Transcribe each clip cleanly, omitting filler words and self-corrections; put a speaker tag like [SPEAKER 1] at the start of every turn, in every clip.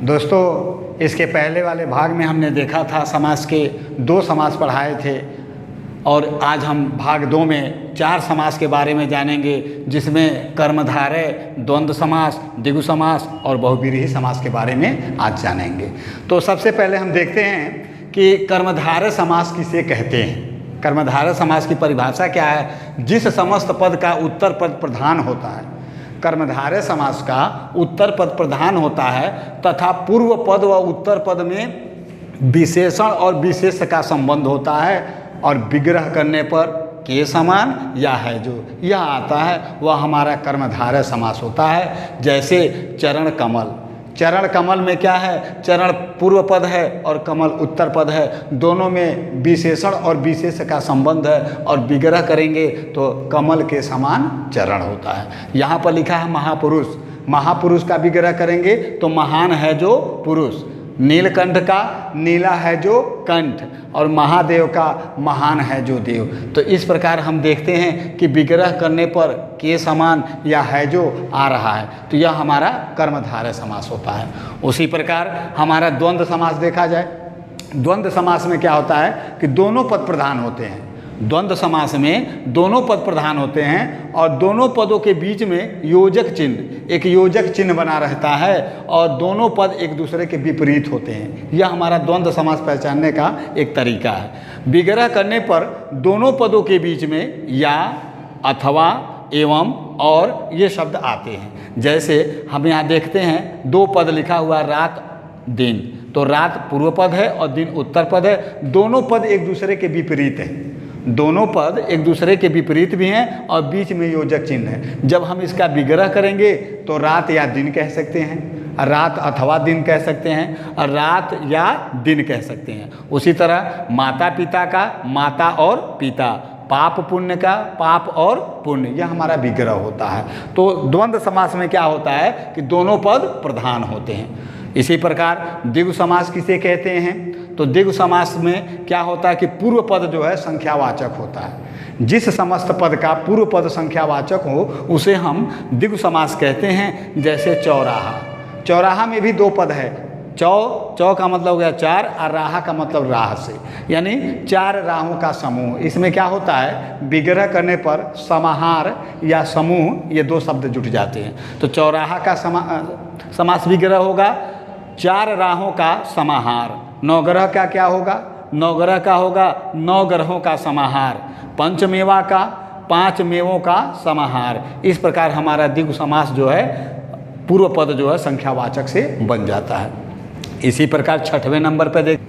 [SPEAKER 1] दोस्तों, इसके पहले वाले भाग में हमने देखा था समास के 2 समास पढ़ाए थे और आज हम भाग 2 में 4 समास के बारे में जानेंगे, जिसमें कर्मधारय, द्वंद्व समास, द्विगु समास और बहुव्रीहि समास के बारे में आज जानेंगे। तो सबसे पहले हम देखते हैं कि कर्मधारय समास किसे कहते हैं। कर्मधारय समास की परिभाषा क्या है? जिस समस्त पद का उत्तर पद प्रधान होता है। कर्मधारय समास का उत्तर पद प्रधान होता है तथा पूर्व पद व उत्तर पद में विशेषण और विशेष का संबंध होता है और विग्रह करने पर के समान या है जो यह आता है वह हमारा कर्मधारय समास होता है। जैसे चरण कमल। चरण कमल में क्या है? चरण पूर्व पद है और कमल उत्तर पद है, दोनों में विशेषण और विशेष का संबंध है और विग्रह करेंगे तो कमल के समान चरण होता है। यहाँ पर लिखा है महापुरुष। महापुरुष का विग्रह करेंगे तो महान है जो पुरुष। नीलकंठ का नीला है जो कंठ और महादेव का महान है जो देव। तो इस प्रकार हम देखते हैं कि विग्रह करने पर के समान या है जो आ रहा है तो यह हमारा कर्मधारय समास होता है। उसी प्रकार हमारा द्वंद्व समास देखा जाए। द्वंद्व समास में क्या होता है कि दोनों पद प्रधान होते हैं। द्वंद्व समास में दोनों पद प्रधान होते हैं और दोनों पदों के बीच में योजक चिन्ह, एक योजक चिन्ह बना रहता है और दोनों पद एक दूसरे के विपरीत होते हैं। यह हमारा द्वंद्व समास पहचानने का एक तरीका है। विग्रह करने पर दोनों पदों के बीच में या, अथवा, एवं और ये शब्द आते हैं। जैसे हम यहाँ देखते हैं 2 पद लिखा हुआ रात दिन, तो रात पूर्व पद है और दिन उत्तर पद है। दोनों पद एक दूसरे के विपरीत हैं। दोनों पद एक दूसरे के विपरीत भी हैं और बीच में योजक चिन्ह है। जब हम इसका विग्रह करेंगे तो रात या दिन कह सकते हैं, रात अथवा दिन कह सकते हैं और रात या दिन कह सकते हैं। उसी तरह माता पिता का माता और पिता, पाप पुण्य का पाप और पुण्य, यह हमारा विग्रह होता है। तो द्वंद्व समास में क्या होता है कि दोनों पद प्रधान होते हैं। इसी प्रकार द्विगु समास किसे कहते हैं? तो द्विगु समास में क्या होता है कि पूर्व पद जो है संख्यावाचक होता है। जिस समस्त पद का पूर्व पद संख्यावाचक हो उसे हम द्विगु समास कहते हैं। जैसे चौराहा। चौराहा में भी 2 पद है। चौ का मतलब हो गया 4 और राहा का मतलब राह से, यानी 4 राहों का समूह। इसमें क्या होता है? विग्रह करने पर समाहार या समूह ये 2 शब्द जुट जाते हैं। तो चौराहा का समास विग्रह होगा 4 राहों का समाहार। नवग्रह का क्या होगा? नवग्रह का होगा 9 ग्रहों का समाहार। पंचमेवा का 5 मेवों का समाहार। इस प्रकार हमारा द्विगु समास जो है पूर्व पद जो है संख्यावाचक से बन जाता है। इसी प्रकार 6वें नंबर पर देख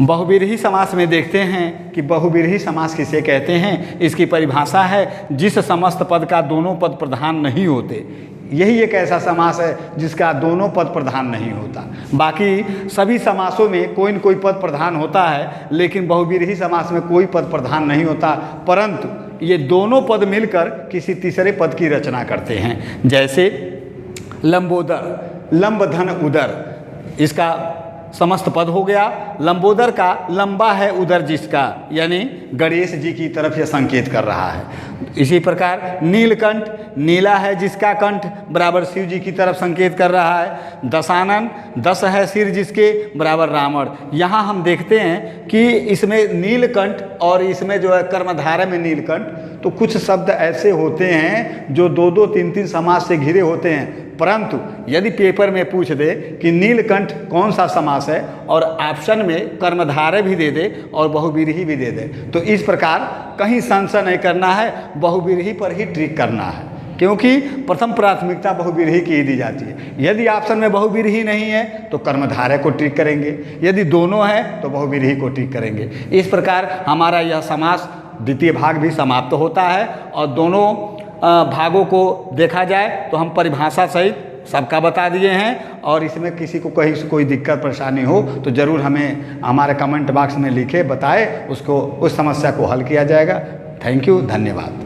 [SPEAKER 1] बहुव्रीहि समास में देखते हैं कि बहुव्रीहि समास किसे कहते हैं। इसकी परिभाषा है जिस समस्त पद का दोनों पद प्रधान नहीं होते। यही एक ऐसा समास है जिसका दोनों पद प्रधान नहीं होता। बाकी सभी समासों में कोई न कोई पद प्रधान होता है, लेकिन बहुव्रीहि समास में कोई पद प्रधान नहीं होता, परंतु ये दोनों पद मिलकर किसी तीसरे पद की रचना करते हैं। जैसे लंबोदर, लंब धन उदर, इसका समस्त पद हो गया। लंबोदर का लंबा है उदर जिसका, यानी गणेश जी की तरफ यह संकेत कर रहा है। इसी प्रकार नीलकंठ, नीला है जिसका कंठ बराबर शिव जी की तरफ संकेत कर रहा है। दशानन, 10 है सिर जिसके बराबर रावण। यहाँ हम देखते हैं कि इसमें नीलकंठ और इसमें जो है कर्मधारय में नीलकंठ, तो कुछ शब्द ऐसे होते हैं जो 2-2, 3-3 समास से घिरे होते हैं, परंतु यदि पेपर में पूछ दे कि नीलकंठ कौन सा समास है और ऑप्शन में कर्मधारय भी दे दे और बहुव्रीहि भी दे दे, तो इस प्रकार कहीं संशय नहीं करना है, बहुव्रीहि पर ही ट्रिक करना है, क्योंकि प्रथम प्राथमिकता बहुव्रीहि की ही दी जाती है। यदि ऑप्शन में बहुव्रीहि नहीं है तो कर्मधारय को ट्रिक करेंगे, यदि दोनों है तो बहुव्रीहि को ट्रिक करेंगे। इस प्रकार हमारा यह समास द्वितीय भाग भी समाप्त होता है और दोनों भागों को देखा जाए तो हम परिभाषा सहित सबका बता दिए हैं। और इसमें किसी को कहीं से कोई दिक्कत परेशानी हो तो ज़रूर हमें हमारे कमेंट बॉक्स में लिखे, बताए, उसको उस समस्या को हल किया जाएगा। थैंक यू, धन्यवाद।